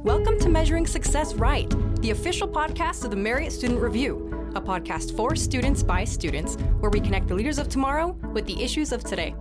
Welcome to Measuring Success Right, the official podcast of the Marriott Student Review, a podcast for students by students, where we connect the leaders of tomorrow with the issues of today.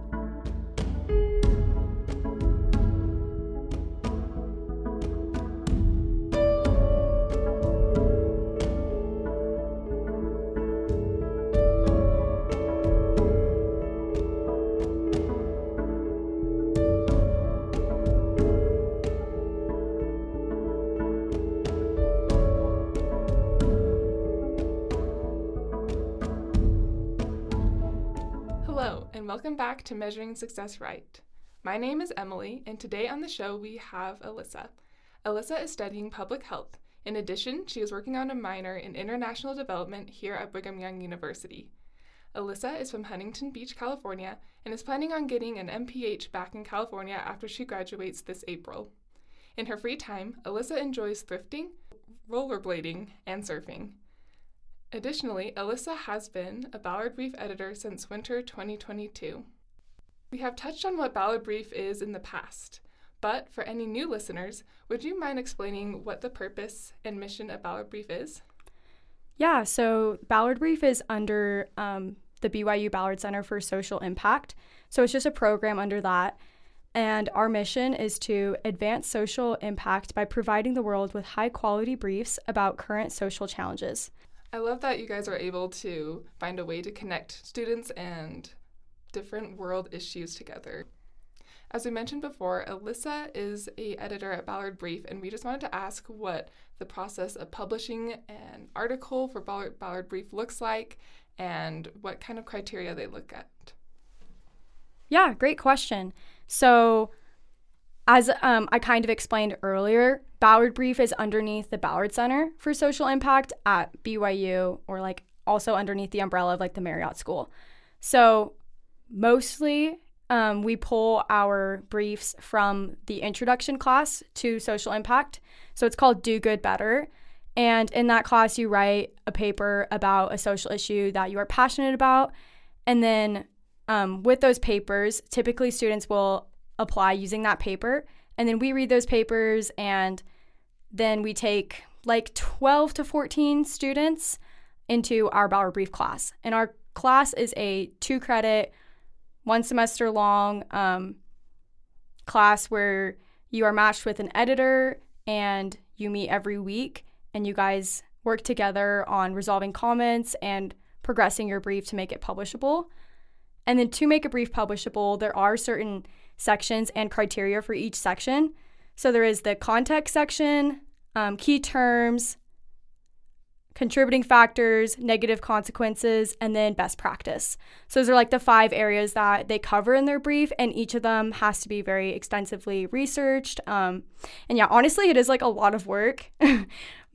Hello, and welcome back to Measuring Success Right. My name is Emily, and today on the show we have Alyssa. Alyssa is studying public health. In addition, she is working on a minor in international development here at Brigham Young University. Alyssa is from Huntington Beach, California, and is planning on getting an MPH back in California after she graduates this April. In her free time, Alyssa enjoys thrifting, rollerblading, and surfing. Additionally, Alyssa has been a Ballard Brief editor since winter 2022. We have touched on what Ballard Brief is in the past, but for any new listeners, would you mind explaining what the purpose and mission of Ballard Brief is? Yeah, so Ballard Brief is under the BYU Ballard Center for Social Impact. So it's just a program under that. And our mission is to advance social impact by providing the world with high-quality briefs about current social challenges. I love that you guys are able to find a way to connect students and different world issues together. As we mentioned before, Alyssa is an editor at Ballard Brief, and we just wanted to ask what the process of publishing an article for Ballard Brief looks like and what kind of criteria they look at. Yeah, great question. So as I kind of explained earlier, Ballard Brief is underneath the Ballard Center for Social Impact at BYU, or also underneath the umbrella of the Marriott School. So mostly we pull our briefs from the introduction class to social impact. So it's called Do Good Better. And in that class, you write a paper about a social issue that you are passionate about. And then with those papers, typically students will apply using that paper. And then we read those papers, and then we take 12 to 14 students into our Ballard Brief class. And our class is a 2-credit, 1 semester long class where you are matched with an editor and you meet every week, and you guys work together on resolving comments and progressing your brief to make it publishable. And then to make a brief publishable, there are certain sections and criteria for each section. So there is the context section, key terms, contributing factors, negative consequences, and then best practice. So those are the 5 areas that they cover in their brief, and each of them has to be very extensively researched. And yeah, honestly, it is a lot of work,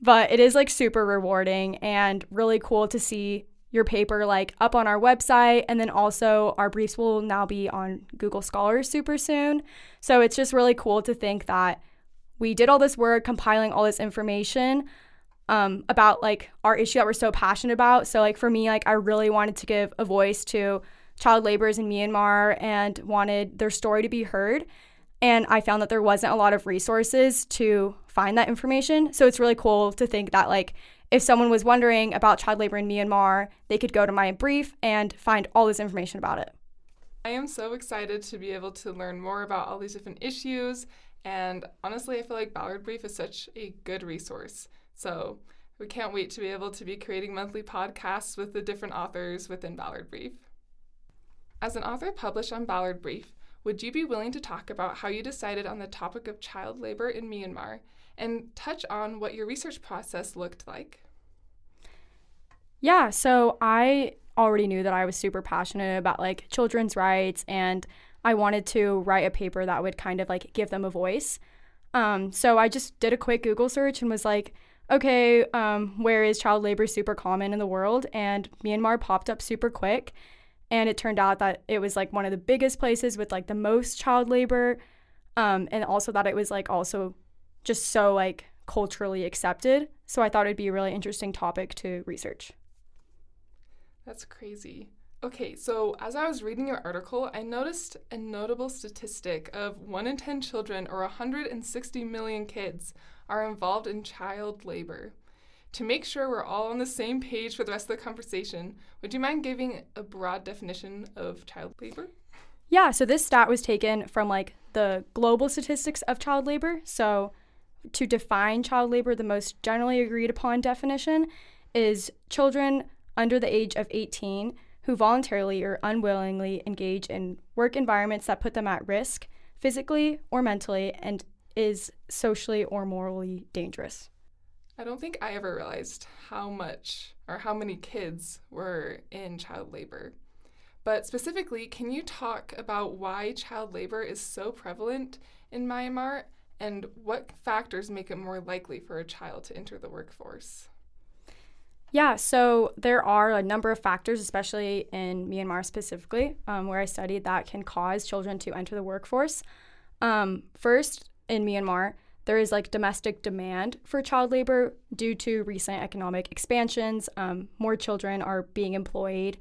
but it is super rewarding and really cool to see your paper up on our website. And then also our briefs will now be on Google Scholars super soon. So it's just really cool to think that we did all this work compiling all this information about our issue that we're so passionate about. So for me, I really wanted to give a voice to child laborers in Myanmar and wanted their story to be heard. And I found that there wasn't a lot of resources to find that information. So it's really cool to think that if someone was wondering about child labor in Myanmar, they could go to my brief and find all this information about it. I am so excited to be able to learn more about all these different issues, and honestly, I feel like Ballard Brief is such a good resource. So we can't wait to be able to be creating monthly podcasts with the different authors within Ballard Brief. As an author published on Ballard Brief, would you be willing to talk about how you decided on the topic of child labor in Myanmar and touch on what your research process looked like? Yeah, so I already knew that I was super passionate about children's rights, and I wanted to write a paper that would kind of give them a voice. So I just did a quick Google search and was okay, where is child labor super common in the world? And Myanmar popped up super quick. And it turned out that it was one of the biggest places with the most child labor. And also that it was also just so culturally accepted. So I thought it'd be a really interesting topic to research. That's crazy. Okay, so as I was reading your article, I noticed a notable statistic of 1 in 10 children, or 160 million kids, are involved in child labor. To make sure we're all on the same page for the rest of the conversation, would you mind giving a broad definition of child labor? Yeah, so this stat was taken from the global statistics of child labor. So to define child labor, the most generally agreed upon definition is children under the age of 18 who voluntarily or unwillingly engage in work environments that put them at risk physically or mentally and is socially or morally dangerous. I don't think I ever realized how much or how many kids were in child labor. But specifically, can you talk about why child labor is so prevalent in Myanmar and what factors make it more likely for a child to enter the workforce? Yeah, so there are a number of factors, especially in Myanmar specifically, where I studied that can cause children to enter the workforce. First, in Myanmar, there is domestic demand for child labor due to recent economic expansions. More children are being employed.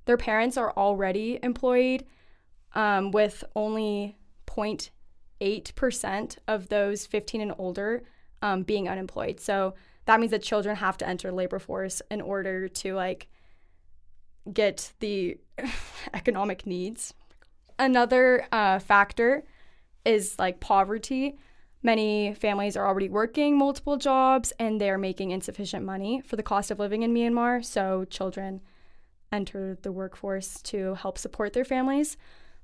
Their parents are already employed, with only 0.8% of those 15 and older being unemployed. So that means that children have to enter the labor force in order to get the economic needs. Another factor is poverty. Many families are already working multiple jobs and they're making insufficient money for the cost of living in Myanmar. So children enter the workforce to help support their families.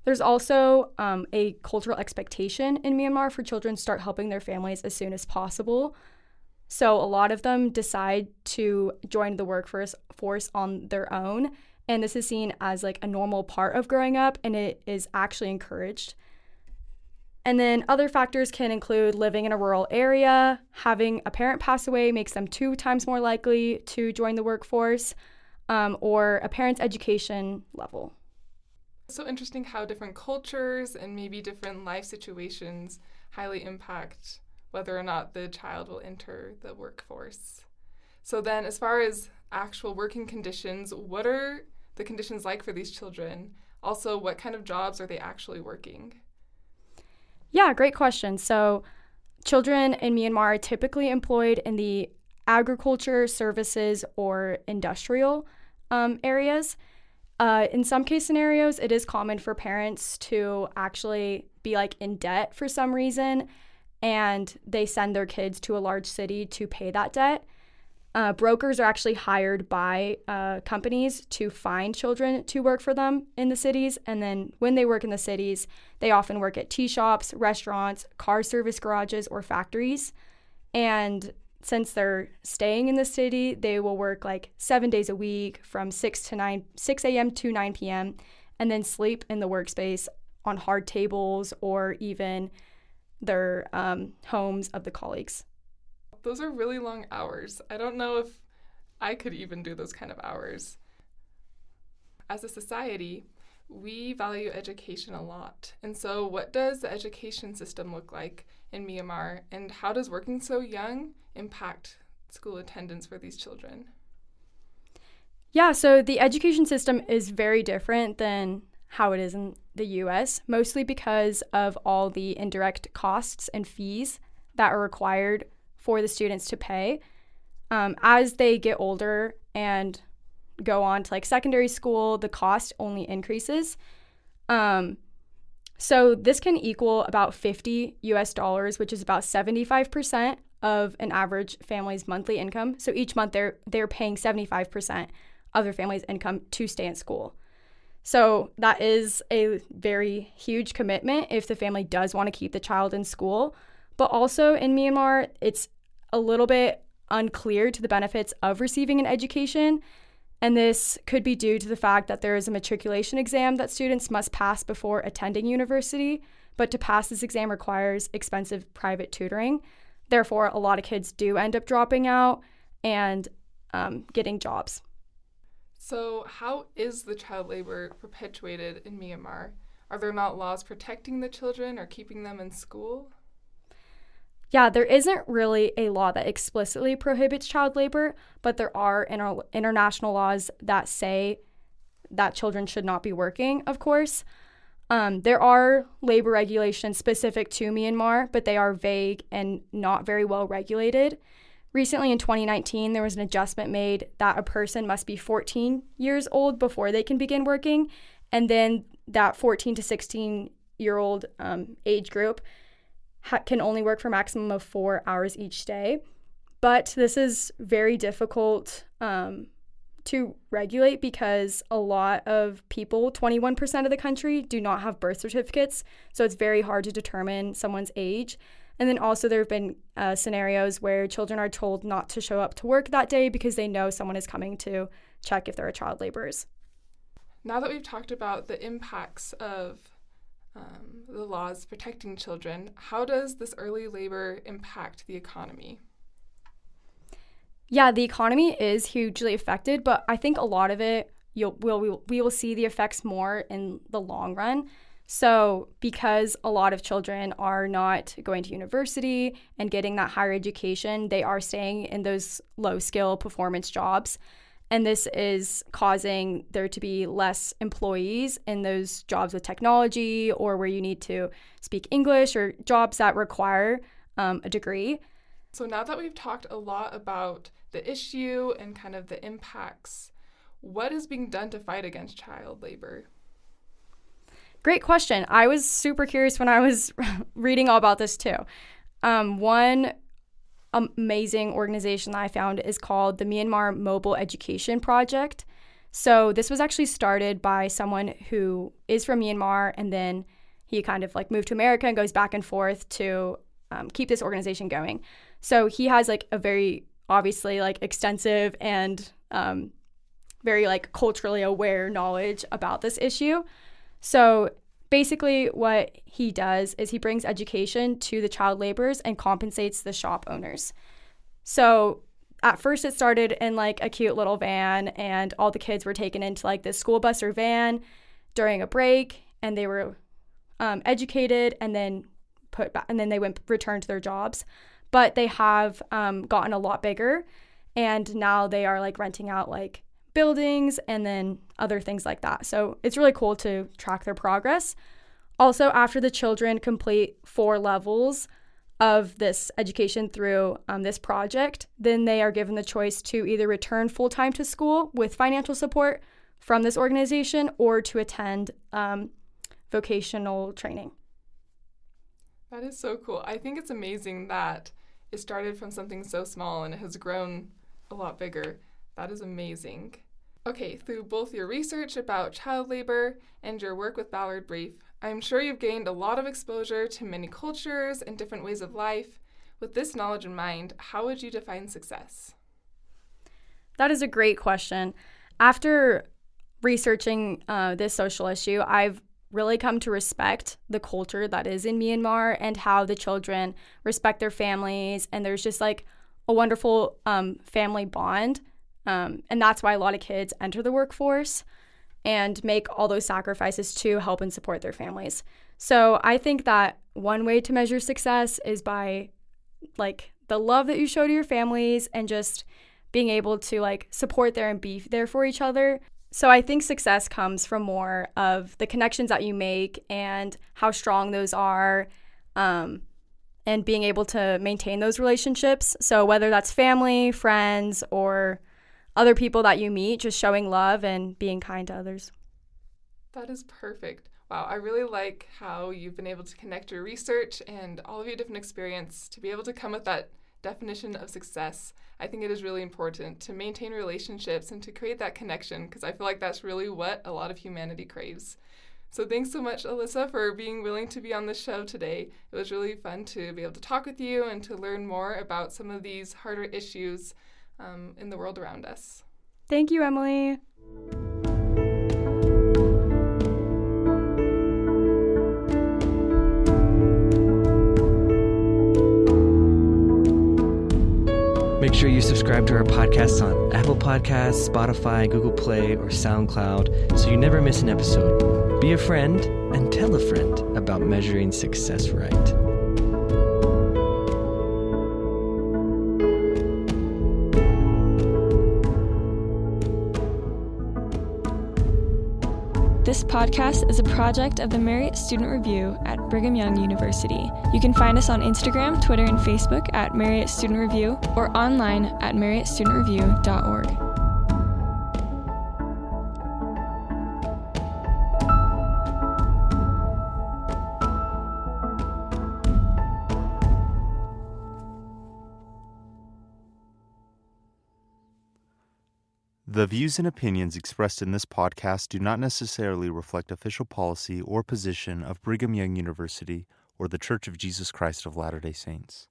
There's also a cultural expectation in Myanmar for children to start helping their families as soon as possible. So a lot of them decide to join the workforce on their own, and this is seen as a normal part of growing up, and it is actually encouraged. And then other factors can include living in a rural area, having a parent pass away makes them 2 times more likely to join the workforce, or a parent's education level. It's so interesting how different cultures and maybe different life situations highly impact whether or not the child will enter the workforce. So then, as far as actual working conditions, what are the conditions like for these children? Also, what kind of jobs are they actually working? Yeah, great question. So children in Myanmar are typically employed in the agriculture, services, or industrial areas. In some case scenarios, it is common for parents to actually be in debt for some reason, and they send their kids to a large city to pay that debt. Brokers are actually hired by companies to find children to work for them in the cities. And then when they work in the cities, they often work at tea shops, restaurants, car service garages, or factories. And since they're staying in the city, they will work 7 days a week from 6 a.m. to 9 p.m. and then sleep in the workspace on hard tables or even their homes of the colleagues. Those are really long hours. I don't know if I could even do those kind of hours. As a society, we value education a lot. And so what does the education system look like in Myanmar, and how does working so young impact school attendance for these children? Yeah, so the education system is very different than how it is in the U.S., mostly because of all the indirect costs and fees that are required for the students to pay. As they get older and go on to secondary school, the cost only increases. So this can equal about $50, which is about 75% of an average family's monthly income. So each month they're paying 75% of their family's income to stay in school. So that is a very huge commitment if the family does want to keep the child in school. But also in Myanmar, it's a little bit unclear to the benefits of receiving an education. And this could be due to the fact that there is a matriculation exam that students must pass before attending university. But to pass this exam requires expensive private tutoring. Therefore, a lot of kids do end up dropping out and getting jobs. So how is the child labor perpetuated in Myanmar? Are there not laws protecting the children or keeping them in school? Yeah, there isn't really a law that explicitly prohibits child labor, but there are international laws that say that children should not be working, of course. There are labor regulations specific to Myanmar, but they are vague and not very well regulated. Recently in 2019, there was an adjustment made that a person must be 14 years old before they can begin working, and then that 14 to 16-year-old age group can only work for a maximum of 4 hours each day. But this is very difficult to regulate because a lot of people, 21% of the country, do not have birth certificates. So it's very hard to determine someone's age. And then also there have been scenarios where children are told not to show up to work that day because they know someone is coming to check if there are child laborers. Now that we've talked about the impacts of the laws protecting children, how does this early labor impact the economy? Yeah, the economy is hugely affected, but I think a lot of it we will see the effects more in the long run. So because a lot of children are not going to university and getting that higher education, they are staying in those low-skill performance jobs. And this is causing there to be less employees in those jobs with technology or where you need to speak English or jobs that require a degree. So now that we've talked a lot about the issue and kind of the impacts, what is being done to fight against child labor? Great question. I was super curious when I was reading all about this too. One amazing organization that I found is called the Myanmar Mobile Education Project. So this was actually started by someone who is from Myanmar, and then he kind of like moved to America and goes back and forth to keep this organization going. So he has like a very obviously like extensive and very like culturally aware knowledge about this issue. So basically what he does is he brings education to the child laborers and compensates the shop owners. So at first it started in like a cute little van, and all the kids were taken into like this school bus or van during a break, and they were educated and then put back, and then they returned to their jobs. But they have gotten a lot bigger, and now they are like renting out like buildings and then other things like that. So it's really cool to track their progress. Also, after the children complete 4 levels of this education through this project, then they are given the choice to either return full-time to school with financial support from this organization or to attend vocational training. That is so cool. I think it's amazing that it started from something so small and it has grown a lot bigger. That is amazing. Okay, through both your research about child labor and your work with Ballard Brief, I'm sure you've gained a lot of exposure to many cultures and different ways of life. With this knowledge in mind, how would you define success? That is a great question. After researching this social issue, I've really come to respect the culture that is in Myanmar and how the children respect their families, and there's just like a wonderful family bond, and that's why a lot of kids enter the workforce and make all those sacrifices to help and support their families. So I think that one way to measure success is by like the love that you show to your families and just being able to like support there and be there for each other. So I think success comes from more of the connections that you make and how strong those are, and being able to maintain those relationships. So whether that's family, friends, or other people that you meet, just showing love and being kind to others. That is perfect. Wow, I really like how you've been able to connect your research and all of your different experience to be able to come with that definition of success. I think it is really important to maintain relationships and to create that connection, because I feel like that's really what a lot of humanity craves. So thanks so much, Alyssa, for being willing to be on the show today. It was really fun to be able to talk with you and to learn more about some of these harder issues in the world around us. Thank you, Emily. Make sure you subscribe to our podcast on Apple Podcasts, Spotify, Google Play, or SoundCloud so you never miss an episode. Be a friend and tell a friend about measuring success right. This podcast is a project of the Marriott Student Review at Brigham Young University. You can find us on Instagram, Twitter, and Facebook at Marriott Student Review or online at marriottstudentreview.org. The views and opinions expressed in this podcast do not necessarily reflect official policy or position of Brigham Young University or the Church of Jesus Christ of Latter-day Saints.